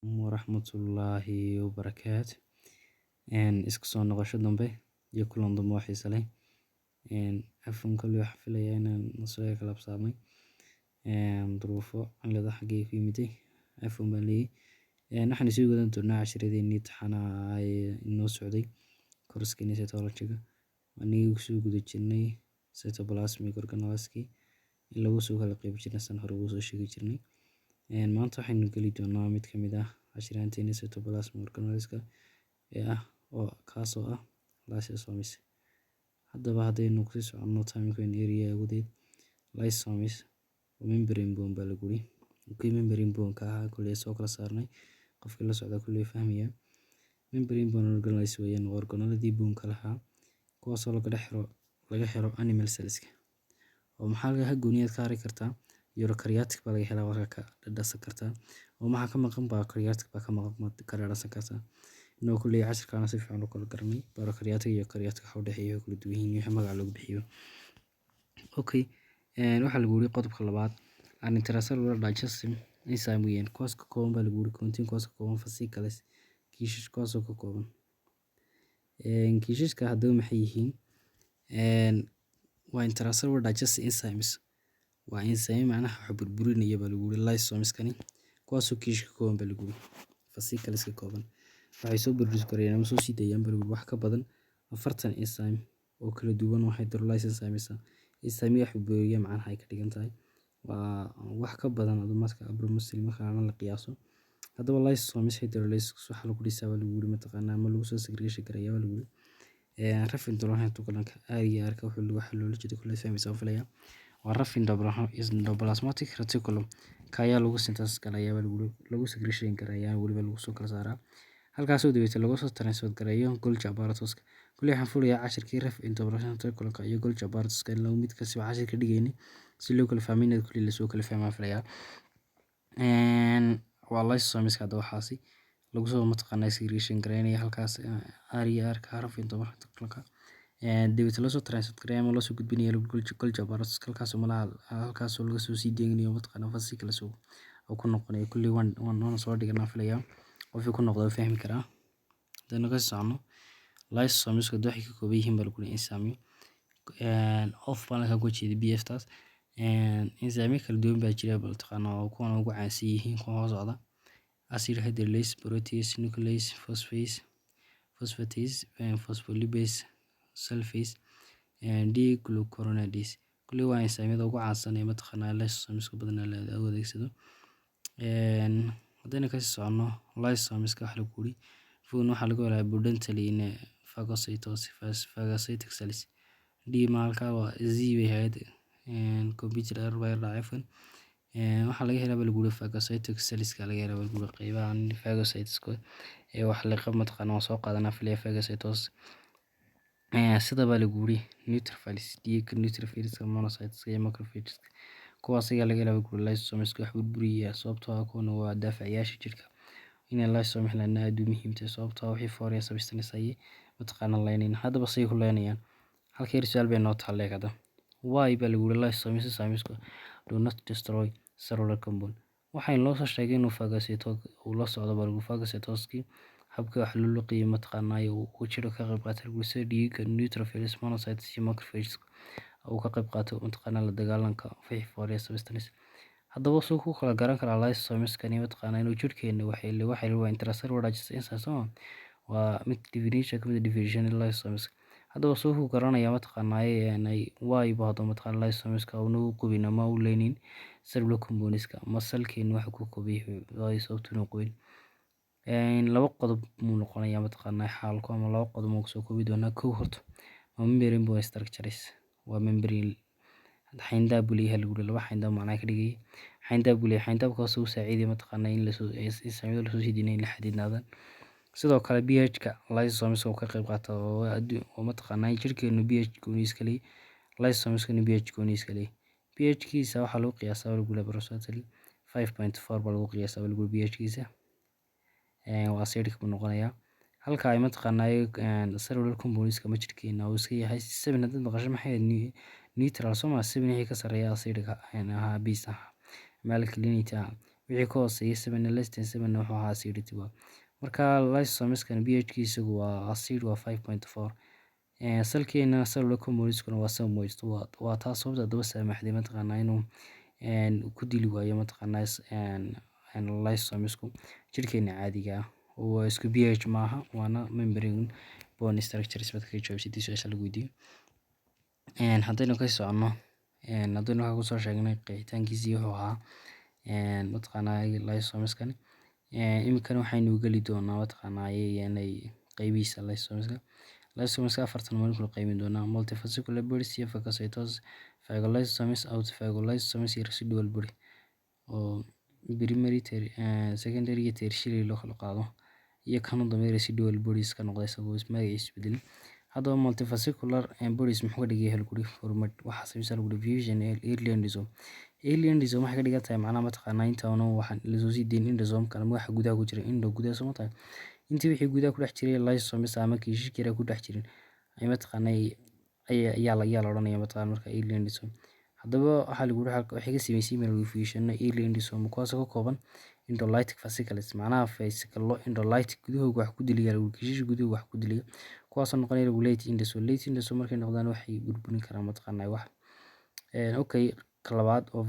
waraxmatullaahi wabarakaatu. Isku soo noqosho dambe iyo kulan dambe oo xiiso leh. Afwan koley waxaan filayaa inaan soo kalaabsaamay duruufo cilado xaggay ka yimiday. Afwan baan leeyahay. Waxaan sii wadan doonaa casharradeennii taxanaha inoo socday course-keena cytology-ga. Aniga kusoo guda jirnay cytoplasmic organelles-kii in lagu soo kala qeyb jirnay san hore ugu soo sheegi jirnay. Maanta waxaynu geli doonaa mid ka mid ah casharradeennii cytoplasmic organelles-ka kaasoo ah lysosomes. Haddaba haddaynu ku sii soconno time-kan area awgeed lysosomes membrane bone baa lagu yiri. Membrane bone-ka kuley soo kala saarnay qofkii la socda kuley fahmaya. Membrane bone organelles weeyaan organelladii bone-ka lahaa kuwaasoo laga helo animal cells-ka. oo maxaa laga gooniyaad ka hari kartaa eukaryotic baa laga helaa warka ka dhadhasan kartaa oo maxaa ka maqan eukaryotic baa ka maqan ka dhadhasan kartaa inuu kuley casharkaana si fiican u kala garanay eukaryotic iyo eukaryotic waxa u dhexeeya kala duwan yihiin wixii magac lagu bixiyo. Waxaa lagu yiri qodobka labaad an intracellular digestion enzyme weeyaan kuwaas ka kooban baa lagu yiri contain kuwaas ka kooban fasciculus kiishash kuwaas oo ka kooban kiishashka haddaba maxay yihiin waa intracellular digestive enzymes waa enzyme macnaha waxa burburinaya baa lagu yiri lysosomes-kani kuwaas oo kiish ka kooban baa lagu yiri fasciculus ka kooban waxay soo produce karayaan ama soo sii daayaan baa lagu yiri wax ka badan 40 enzyme oo kala duwan oo hydrolysis enzymes enzyme wax burburiya macnaha ay ka dhigan tahay waa wax ka badan adumaadka abromuslim marka la qiyaaso. Haddaba lysosomes hydrolysis waxa lagu dhisaa baa lagu yiri mataqaanaa ama lagu soo segregation karaya baa lagu yiri raf endoplasmic kulanka ARK waxa loola jeedo kuley fahmaysaa filaya waa raf endoplasmic reticulum ka ayaa lagu synthesis galaya baa lagu segregation karaya waliba lagu soo kala saaraa halkaas oo dibadda lagu soo transfer garayo Golgi apparatus kuley waxaan filayaa casharkii raf endoplasmic reticulum iyo Golgi apparatus in lagu mid ka sii cashar ka dhigayni si loo kala fahmin kuley la soo kala fahmaa filaya waa lysosomes hadda waxaasi lagu soo mataqaanaa segregation garaynaya halkaas ARK raf endoplasmic reticulum dibadda la soo transfer garaya ama la soo gudbinayo Golgi apparatus halkaas oo laga soo sii deeynayo mataqaanaa fasciculus oo ku noqonayo kuley waan soo dhiganaa filaya qofkii ku noqdo fahmi karaa hadana ka socono lysosomes waxay ka kooban yihiin baa lagu yiri enzyme of baan ka jeedin BF taas enzyme kala duwan baa jira mataqaanaa oo kuwan ugu caansan yihiin kuwa hoos socda acid hydrolase protease nuclease phosphatase phospholipase sulfase d-glucuronidase kuley waa enzyme ugu caansan ee mataqaanaa lysosomes badan la adeegsado. Haddana ka socono lysosomes waxa lagu yiri waxaa laga helaa abundantly in phagocytic cells malka waa z way ahayd computer error bay dhacay waxaa laga helaa baa lagu yiri phagocytic cells ka laga helaa baa lagu yiri qaybaha phagocytes wax la qab mataqaanaa soo qaadanaa filaya phagocytosis sida baa lagu yiri neutrophils neutrophils monocytes iyo macrophages kuwaas ayaa laga helaa guri lysosomes wax burburiya sababtoo ah kuwan waa daafacayaasha jirka in lysosomes lana aad u muhiim tahay sababtoo ah wixii foreign substance ay mataqaanaa leenayn haddaba say ku leenayaan halkii su'aal bay noo taallay kada why baa lagu yiri lysosomes enzymes do not destroy cellular compound waxay loo soo sheegay inuu phagocytosis uu la socdo baa lagu phagocytosis habka wax loo qiimo mataqaanaa uu jiro ka qayb qaata gulsada dhiigga neutrophils monocytes iyo macrophages uu ka qayb qaato mataqaanaa la dagaalanka wixii foreign substance haddaba soo ku kala garan kara lysosomes kani mataqaanaa inuu jirkeena waxay waa intracellular digestive enzymes waa mid definition kamid definition lysosomes haddaba soo ku garanaya mataqaanaa why baado mataqaanaa lysosomes ka uu qubina ma uu leenin cellular components ka masalkeen waxa ku koobay sababtuna qoyn laba qodob muu noqonaya mataqaanaa xaalku ama laba qodob oo soo koobi doona kow horto membrane bone structures waa membrane xayndaab buu leeyahay lagu laba xayndaab macnaha ka dhigay xayndaab buu leeyahay xayndaabkaas uu saaciiday mataqaanaa in la soo enzyme la soo sii diinay la xadidnaadaan sidoo kale pH-ka lysosomes oo ka qayb qaata oo mataqaanaa jirkeenu pH gooniis kale lysosomes kana pH gooniis kale pH-kiisa waxa lagu qiyaasaa lagu laboratory 5.4 baa lagu qiyaasaa lagu pH-kiisa waa acidic buu noqonayaa halka ay mataqaanaa cellular components ka jirkeena uu iska yahay 7 hadda maqasho maxay neutral soma 7 wixii ka sareeya acidic base alkalinity wixii ka hooseeya 7 less than 7 wuxuu ahaa acidity marka lysosomeskan pH-kiisa waa acid waa 5.4 salkeena cellular components-kuna waa 7 moist waa taas sababta daba saamaxday mataqaanaa inuu ku dili waayo mataqaanaa lysosomesku jirkeena caadiga oo isku pH maaha waana membrane bone structures marka ka jawaab sidii su'aasha lagu weydiiyo haddaynu ka socono haddaynu waxa kusoo sheegnay qeexitaankiisii wuxuu ahaa mataqaanaa lysosomeskan iminkana waxaynu geli doonaa mataqaanaa qaybihiisa lysosomeska afartan maalin kula qaybin doonaa multivesicular bodies iyo phagocytosis phagolysosomes autophagolysosomes iyo residual body oo primary secondary iyo tertiary loo kala qaado iyo kanu dambe residual bodies ka noqday isagoo magaciisa bedelay haddaba multivesicular bodies muxuu ka dhigay halguri format waxa samaysa lagu division early endosome waxay ka dhigan tahay macnaha mataqaanaa intaana waxaan la soo sii deyn endosome-kan waxa gudaha ku jira gudaha soo tahay intii wixii gudaha ku dhex jiray lysosomes ama kiishkiira ku dhex jirin ay mataqaanaa ayaa la odhanaya mataqaanaa marka early endosome haddaba waxa lagu waxay ka samaysiin meel division early endosome kuwaas oo ka kooban endolytic fascicles macnaha fascicle endolytic gudahooda wax ku dilaya kiishish gudahooda wax ku dilaya kuwaas oo noqonaya late endosome markay noqdaan waxay burburin karaan mataqaanaa wax okay labaad oo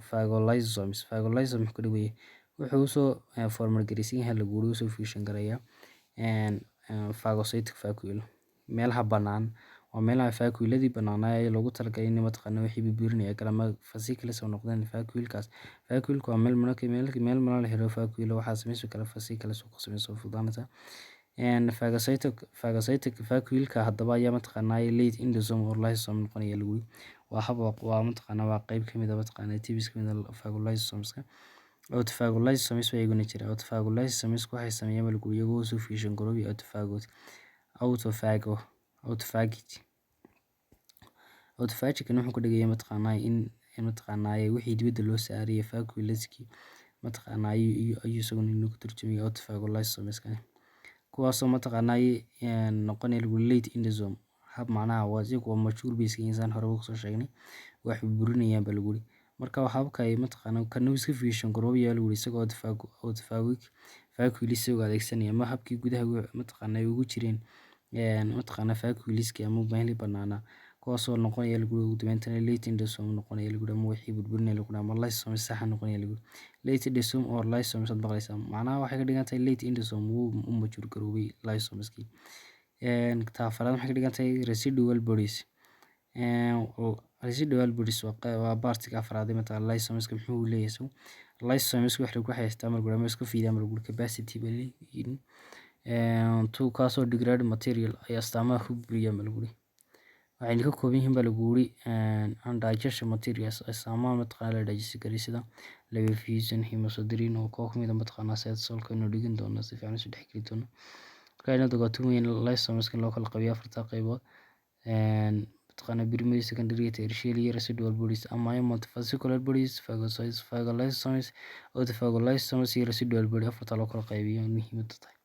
phagolysosomes wuxuu ka dhigay wuxuu soo formal garaysan yahay lagu soo fusion garaya phagocytic vacuole meelaha bannaan waa meelaha vacuoladii bannaanaa ee loogu talagalay in mataqaanaa wixii burburinaya galama fascicles oo noqdaan vacuoleka waa meel mana la helo vacuole waxaa samaysan kara fascicles oo ku samaysan fudaanata phagocytic vacuoleka haddaba ayaa mataqaanaa late endosome or lysosome noqonaya lagu waa mataqaanaa waa qayb ka mid ah mataqaanaa tibis ka mid ah phagolysosomeska autophagolysosomes way iguna jira autophagolysosomes waxay sameeyaan lagu iyagoo soo fusion garoobi autophagy kan wuxuu ka dhigaya mataqaanaa in mataqaanaa wixii dibadda loo saariyay vacuoleski mataqaanaa ayuu isaguna inuu ka turjumaya autophagolysosomeska kuwaasoo mataqaanaa noqonaya lagu late endosome hab macnaha waa iyagu mature base insaan hore ugu soo sheegnay wax burinayaan ba lagu marka waxa habka mataqaanaa kan iska fusion garoobiya lagu isagoo autophagic vacuole isagoo adeegsanaya ma habkii gudaha mataqaanaa ugu jireen mataqaanaa vacuoleski ama meelihii bannaanaa kuwaasoo noqonaya lagu dimentana late endosome noqonaya lagu ama wixii burburinaya lagu ama lysosome sax noqonaya lagu late endosome or lysosome sad baqaysa macnaha waxay ka dhigan tahay late endosome uu mature garoobay lysosomeski taafaraad waxay ka dhigan tahay residual bodies waa bartiga afraad ee mataqaanaa lysosomeska muxuu leeyahay lysosomeska waxa lagu haystaa marka iska fiidaan marka capacity baliin to kaasoo degrade material ay astaamaha ku buriyaan lagu waxay ka kooban yihiin lagu undigested materials astaamaha mataqaanaa la digest garay sida levifision hemosiderin oo koox mid mataqaanaa side solka inuu dhigin doono si fiican isu dhex geli doono marka dogoto weyn lysosomeska loo kala qabiyo afarta qaybood mataqaanaa primary secondary tertiary residual bodies ama multivesicular bodies phagolysosomes autophagolysosomes iyo residual body afarta loo kala qaybiyo muhiimada tahay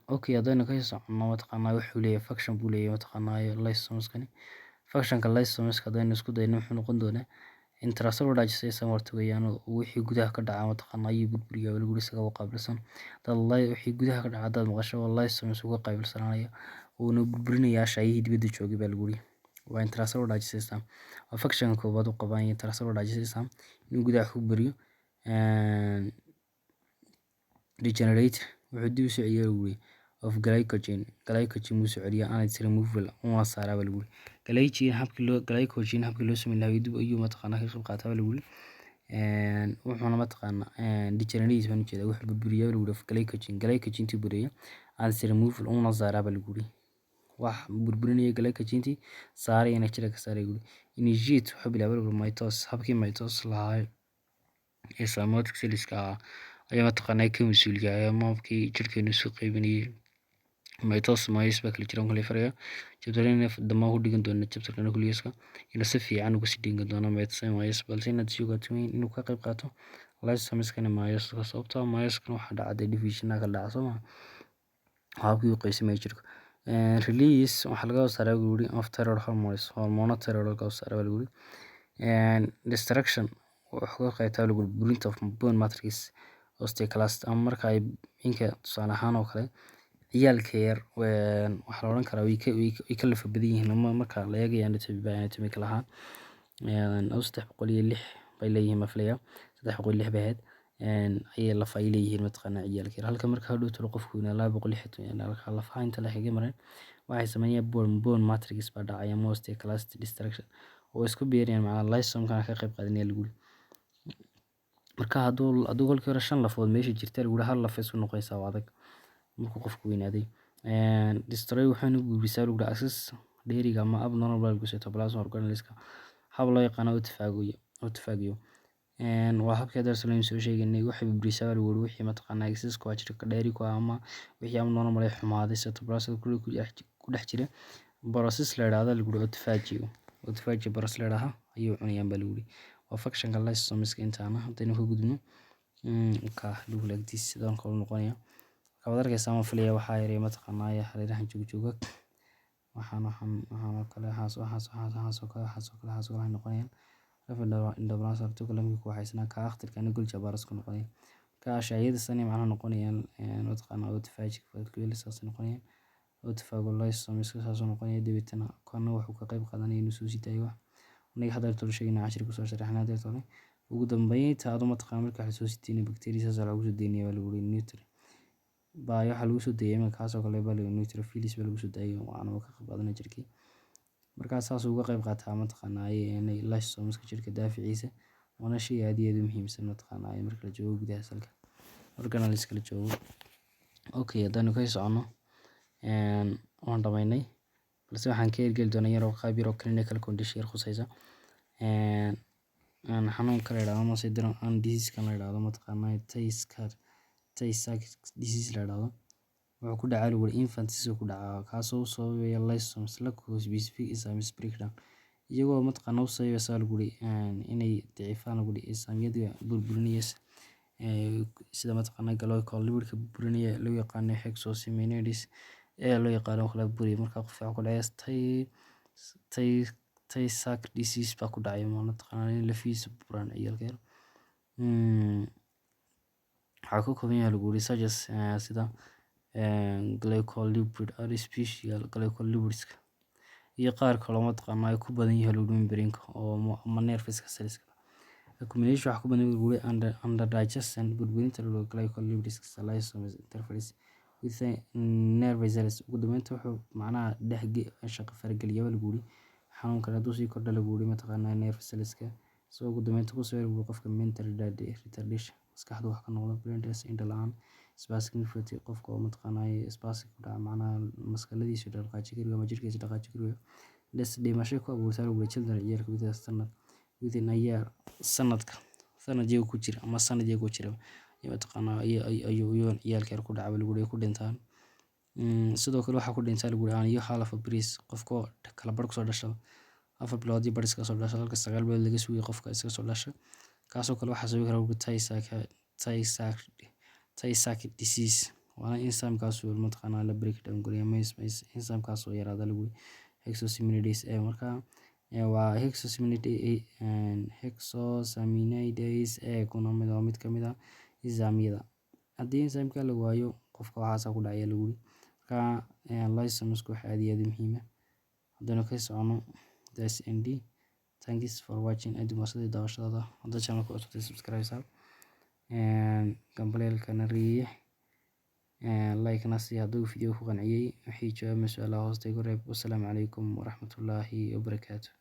okay haddaynu ka socono mataqaanaa wuxuu leeyahay function buu leeyahay mataqaanaa lysosomeskani functionka lysosomeska haddaynu isku dayno wuxuu noqon doonaa intracellular digestion warta weeyaan wixii gudaha ka dhaca mataqaanaa ayuu burburiyaa lagu isaga u qaabilsan wixii gudaha ka dhaca dad maqasho lysosomes uga qaabilsanaya uuna burburinayaa shaayihii dibadda joogay baa lagu waa intracellular digestion waa functionka koobaad u qabaan intracellular digestion inuu gudaha ku buriyo regenerate wuxuu dib u soo celiyaa lagu of glycogen muu soo celiyaa aan is removal una saaraba lagu glycogen habkii loo sameyn lahaa dib ayuu mataqaanaa ka qayb qaataa lagu wuxuuna mataqaanaa degenerate baan jeedaa wuxuu burburiyaa lagu of glycogen tii buriya aan is removal una saaraba lagu wax burburinaya glycogen saaray ina jira ka saaray lagu initiate wuxuu bilaabay lagu mitosis habkii mitosis lahaa ee somatic cells-ka ayaa mataqaanaa ka mas'uulka ah maamkii jirkeenu soo qaybinayay mitosis baa kala jiran kale faraya chapterina dhammaan ku dhigan doona chapterkana kulliyeeska ina si fiican uga sii dhigan doona mitosis balse inaad si ogaato inuu ka qayb qaato lysosomeskana mitosis sababtoo mitosis waxa dhacday division ka dhaca soo ma habkii uu qaybsamay jirka release waxa laga saaray guri of thyroid hormones hormone thyroid laga saaray guri destruction wax ka qaybtaa lagu burinta bone matrix osteoclast ama marka ay inka tusaale ahaan oo kale ciyaalka yar waxa la oran karaa way ka lafa badan yihiin marka la eegayo anatomical ahaan 306 bay leeyihiin maflaya 306 bay ahayd ayay lafa ay leeyihiin mataqaanaa ciyaalka yar halka marka hadhow tiro qofku ina 260 halka lafaha inta la xiga maray waxay sameeyaan bone matrix baa dhacaya osteoclast destruction oo isku beerayaan macna lysosome-ka ka qayb qaadanaya lagu marka haduu kolkii hore 5 lafood meesha jirta lagu hal laf isku noqonaysa waa adag markuu qofku weynaaday destroy waxaanu gudbisaa lagu access dheeriga ama abnormal cytoplasm organelleska hab loo yaqaan autophagy waa habka darsaleen soo sheegnay waxay gudbisaa lagu wixii mataqaanaa access ku jirka dheeri ku ama wixii abnormal ay xumaaday cytoplasm ku dhex jira process la yiraahdo lagu autophagy process la yiraahdo ayuu cunayaan baa lagu waa functionka lysosomes intaana hadaynu ka gudbino ka lagu lagtiis sidoo kale noqonaya kawadarkaysa ama filaya waxa yaray mataqaanaa xariirahan joog waxaan kale haasoo noqonayaan indhablaas article lamku waxaysna ka akhtirkan gol jabaras ku noqonayaan ka ashayada sani macna noqonayaan mataqaanaa autophagy saas noqonayaan autophagy lysosomes saas noqonayaan dibitana kana wuxuu ka qayb qaadanaya inuu soo sitaayo aniga hadda tolo sheegna cashir ku soo sharaxnaa deertone ugu dambeynta aad mataqaanaa marka wax soo sitiin bacteria saas lagu soo deynaya waa lagu nutrient baa waxa lagu soo deeyay kaas oo kale baa lagu neutrophils baa lagu soo daayay waana ka qayb qaadanaya jirkii marka saas uga qayb qaataa mataqaanaa inay lysosomes jirka daaficiisa wana shay aad iyo aad u muhiimsan mataqaanaa marka la joogo gudaha salka organelles kala joogo okay hadaan ka socono waan dhamaynay balse waxaan ka ergel doonaa yar oo qayb yar oo clinical condition khusaysa xanuun kale yiraahdo syndrome and disease kan la yiraahdo mataqaanaa Tay-Sachs disease la yiraahdo wuxuu ku dhacay lagu infants ku dhacaa kaasoo sababaya lysosomes la ku specific enzymes breakdown iyagoo mataqaanaa u sababaya lagu inay daciifaan lagu enzymes burburinaya sida mataqaanaa glycol lipidka burburinaya loo yaqaan hexosaminidase loo yaqaan kala buri marka qof ku dhacay Tay-Sachs disease baa ku dhacay mataqaanaa lafiis buran ciyaalka yar waxa ku kooban yahay lagu researchers sida glycolipid artificial glycolipids iyo qaar kale oo mataqaanaa ay ku badan yihiin lagu membrane-ka oo ama nervous cells accumulation waxa ku badan lagu under digestion burburinta lagu glycolipids lysosomes interface with nervous cells ugu dambeynta wuxuu macnaha shaqo fargaliya lagu xanuunka haduu sii kordha lagu mataqaanaa nervous cells-ka soo ugu dambeynta ku soo lagu qofka mental retardation maskaxdu wax ka noqdo blindness indhalaan spastic nephropathy qofka oo mataqaanaa spastic ku dhaca macnaha maskaxdiisa dhaqaaji kariyo ama jirkiisa dhaqaaji kariyo dhimasho ku abuurtaa lagu children ciyaalka within a year sanadii ku jira ama sanadii ku jira mataqaanaa ayuu ciyaalka yar ku dhaca lagu ku dhintaan sidoo kale waxa ku dhintaa lagu iyo half a breeze qofka kala bar ku soo dhashay 4 bilood iyo baris ka soo dhashay halka 9 bilood laga suuqay qofka iska soo dhashay kaasoo kale waxa soo kara Tay-Sachs disease waana enzyme kaas oo mataqaanaa la breakdown gariyo enzyme kaas oo yaraada lagu hexosaminidase marka waa hexosaminidase kuna mid kamid ah enzyme-yada haddii enzyme-ka la waayo qofka waxa ku dhacaya lagu marka lysosomes waxa aad iyo aad muhiim ah hadana ka socono DSND thanks for watching admasada daawashada hadda channel ku cusub subscribe gambaleelkana riix like nasi hadduu video ku qanciyay wixii jawaab su'aalaha hoosta igu reeb. Wassalaamu calaykum waraxmatullaahi wabarakaatuh.